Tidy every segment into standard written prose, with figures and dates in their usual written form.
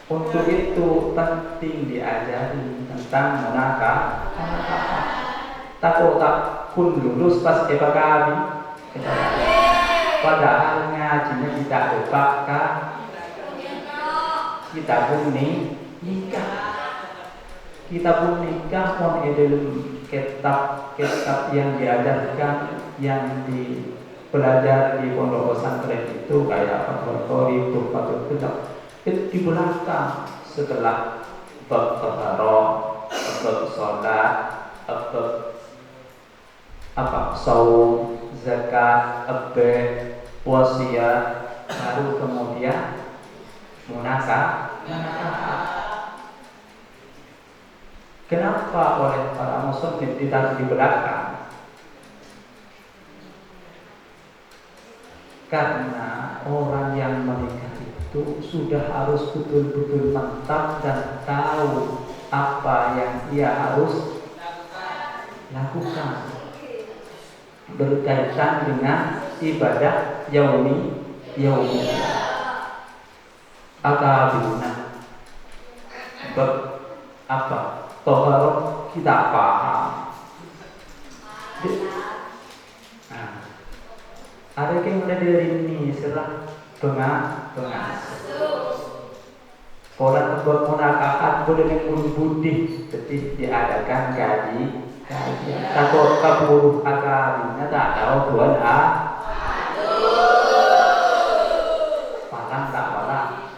Untuk itu penting diajari tentang munakah. Takut tak kun lulus pas kami. Padahal ngajinya tidak dibakar, kita pun nikah. Kita pun nikah on dalam kitab yang diajarkan, yang belajar di pondok pesantren itu kayak Al-Qur'an, Tuhfatul Kitab. Itu di belakang setelah bab taharah, bab salat, bab saum, zakat, wasiat, baru kemudian munakah. Kenapa oleh para muslim ditaruh di belakang? Karena orang yang menikah itu sudah harus betul-betul mantap dan tahu apa yang ia harus lakukan berkaitan dengan ibadah yaumi akabina. Apa? Toharoh kita paham. Nah, ada yang mulai dari ini setelah pengas. Orang buat munakahat boleh dengan budi, jadi diadakan gaji. Takut kabur akabina tak tahu tuan Parang tak parang.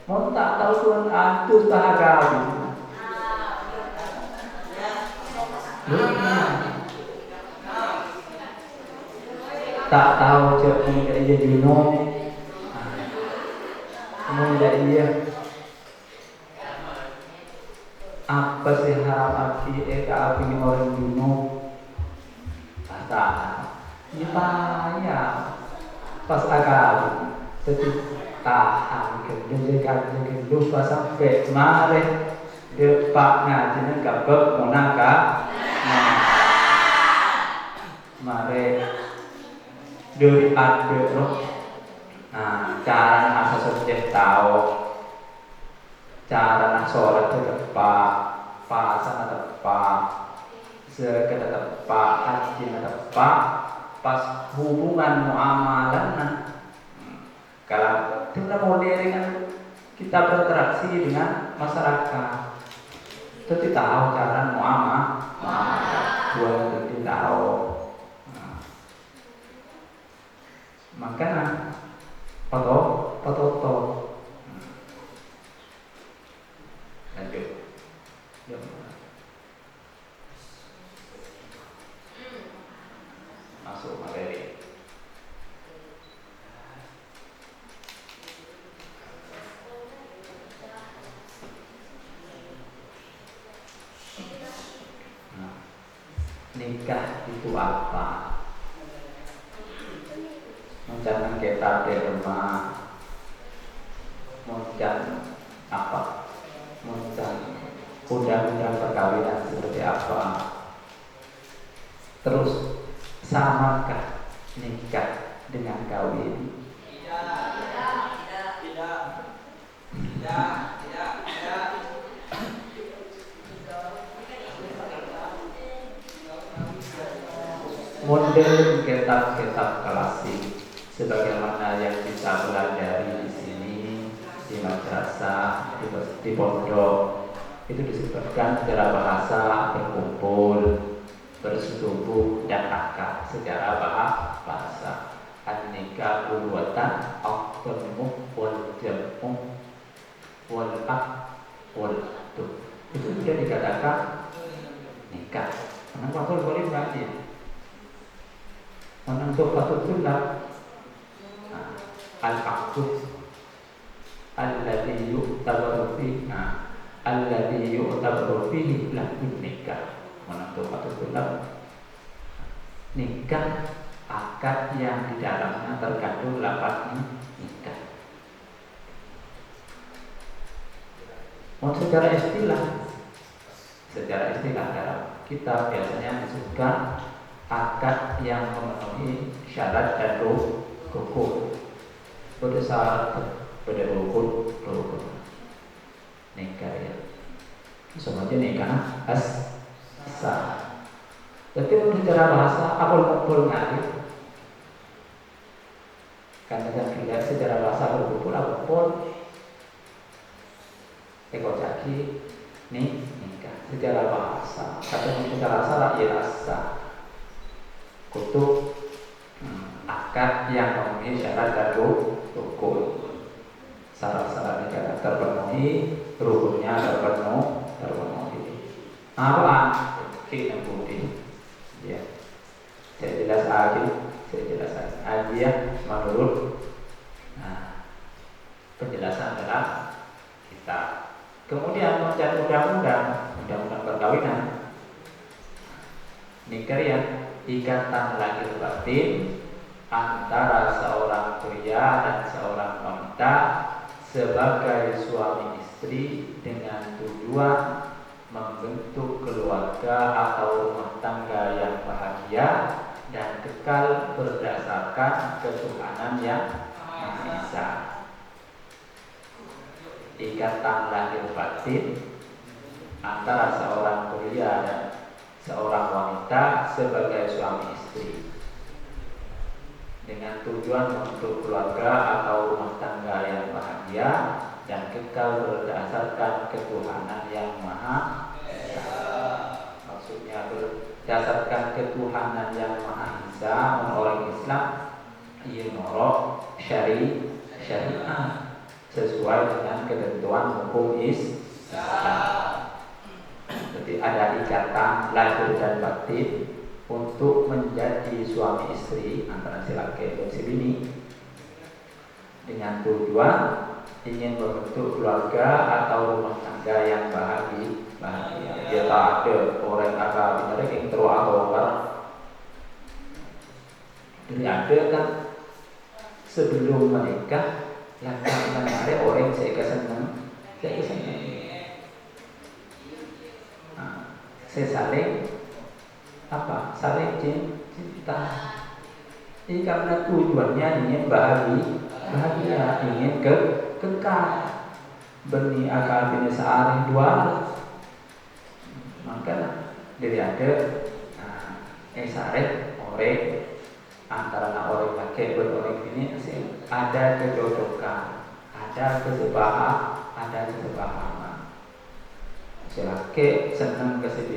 Mau tak tahu tuan itu akabina. Tak tahu cakap dia junub. Kemudian dia apa sih harap api ini orang junub? Kata ini payah pas akal jadi tahan kemudian lupa sampai kemarin dia pak ngajinya kabel munakah kemarin dari ada roh. Nah, cara asa subjek tahu, cara nak sholat itu tepat, pasang tepat, zakat tepat, haji tepat, pas hubungan muamalah nah. Kalau kita mulai dengan kita berinteraksi dengan masyarakat, itu tahu cara muamalah, buat kita tahu. Makanya foto lanjut masuk materi. Nikah itu apa? Jangan kita di rumah, muncan apa, muncan undang-undang perkawinan seperti apa. Terus samakah nikah dengan kawin? Tidak. Model kitab-kitab klasik sebagaimana yang bisa pelajari di sini di madrasah, di pondok itu disebutkan secara bahasa berkumpul, bersetubuh dan akad secara bahasa. An-nikah ulwatan aqdamu wal jam'u wal aqd itu sudah dikatakan nikah. Kenapa boleh berarti? Menang sofatul sunnah al-aqd alladhi yu'tabaru fihi lahun nikah. Menang sofatul sunnah nikah, akad yang di dalamnya terkandung lafaz nikah. Secara istilah dalam kitab biasanya disebutkan akad yang memenuhi syarat dan rukun. Berdasar pada rukun nikah ya. Semuanya nikah sah. Tapi untuk cara bahasa apel-apel ngalir. Karena tidak secara bahasa berkumpul apel ekocaki nikah secara bahasa. Tapi secara bahasa ya sah. Kutub akad yang memenuhi syarat dan rukun. Syarat-syarat nikah terpenuhi, rukunnya terpenuhi. Apa? Kita bukti. Ya, saya jelas aja ya menurut penjelasan dalam kita. Kemudian mencari undang-undang perkawinan nikah ya, ikatan lahir batin antara seorang pria dan seorang wanita sebagai suami istri dengan tujuan membentuk keluarga atau rumah tangga yang bahagia dan kekal berdasarkan ketuhanan yang Maha Esa. Ikatan lahir batin antara seorang pria dan seorang wanita sebagai suami istri dengan tujuan membentuk keluarga atau rumah tangga yang bahagia dan kekal berdasarkan ketuhanan yang Maha Esa. Maksudnya berdasarkan ketuhanan yang Maha Esa menurut orang Islam ia norok syariah sesuai dengan ketentuan hukum Islam. Jadi ada ikatan lahir dan batin untuk menjadi suami istri antara si laki dan si bini dengan tujuan ingin membentuk keluarga atau rumah tangga yang bahagia. Dia tak ada orang agak benar yang terus atau orang. Jadi ada kan sebelum menikah yang ada orang saya kesenang. Saya saling cinta. Ini karena tujuannya ingin bahagia, ingin kekal. Beni akal bini sehari dua. Maka dari ada esarek orang antara orang laki dan orang ini ada kecocokan, ada kesepahaman. Si laki senang ke si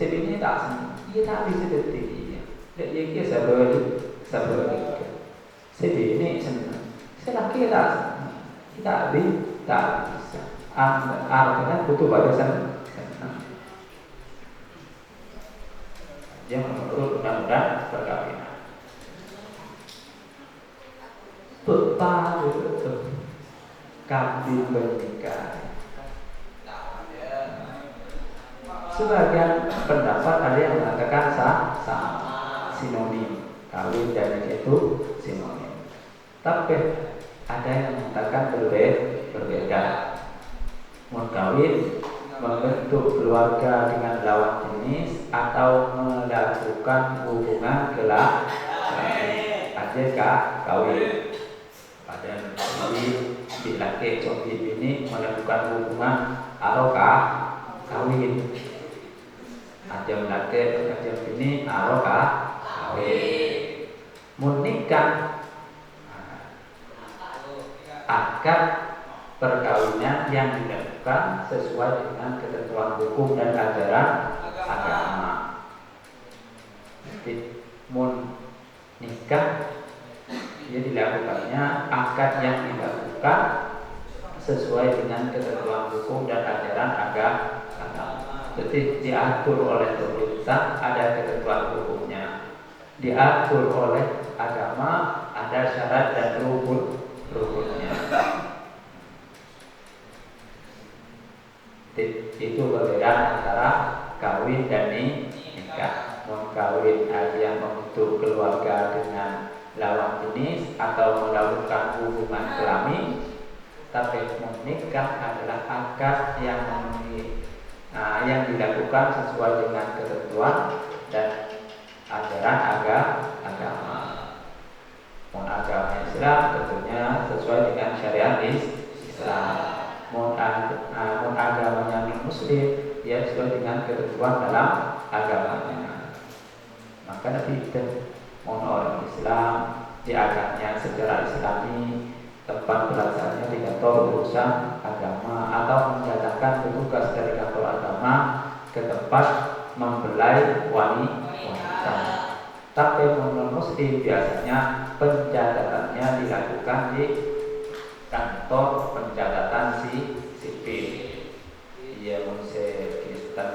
bini tak senang, dia tak bisa detik dia. Dia sabar. Si bini senang, si laki tak senang, tak bisa. Artinya butuh batasan senang. Yang menurut undang-undang perkawinan. Betul kambing menikah. Sebagian pendapat ada yang mengatakan sah sinonim, kawin dan nikah itu sinonim. Tapi ada yang mengatakan berbeda. Kawin membentuk keluarga dengan lawan jenis atau melakukan hubungan kelamin. Adakah kawin? Pada si laki suami ini melakukan hubungan ataukah kawin? Ada laki ada bini ataukah kawin? Menikah akad perkawinan yang dilakukan sesuai dengan ketentuan hukum dan ajaran agama. Jadi nikah dia dilakukannya akad yang dilakukan sesuai dengan ketentuan hukum dan ajaran agama. Jadi diatur oleh pemerintah, ada ketentuan hukumnya. Diatur oleh agama, ada syarat dan rukunnya. Itu perbedaan antara kawin dan nikah. Kawin yang membentuk keluarga dengan lawan jenis atau melakukan hubungan kelamin. Tapi menikah adalah akad yang yang dilakukan sesuai dengan ketentuan dan ajaran agama. Agama Islam tentunya sesuai dengan syariat syariat Islam. Mun agamanya non muslim, dia sesuai dengan ketentuan dalam agamanya. Maka Nabi itu mun orang Islam diagaknya secara Islami, tempat belajarnya di kantor urusan agama, atau menjadikan petugas dari kantor agama ke tempat mempelai wanita. Tapi non muslim biasanya pencatatannya dilakukan di kantor pencatatan sipil. Ia mungkin Kristen,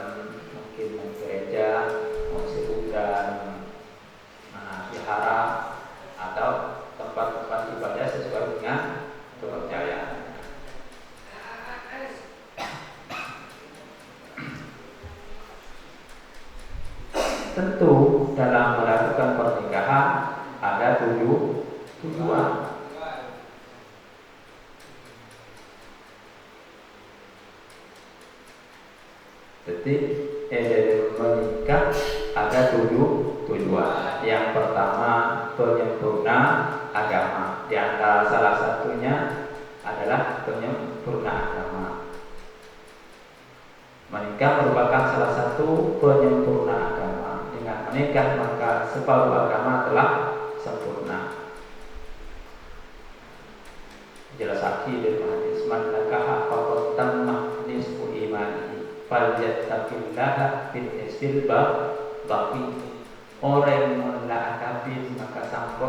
mungkin gereja, mungkin Buddha, wihara, atau tempat-tempat ibadah sesuai dengan kepercayaan. Tentu dalam melakukan pernikahan ada tujuan. Jadi menikah ada tujuan. Yang pertama penyempurna agama. Di antara salah satunya adalah penyempurna agama. Menikah merupakan salah satu penyempurna agama. Dengan menikah maka separuh agama telah sempurna. Jelas lagi dari hadis man nakaha faqad tammah nisfu imanihi falyattaqillaha bil istil baqi. Orang yang menakabin maka sampai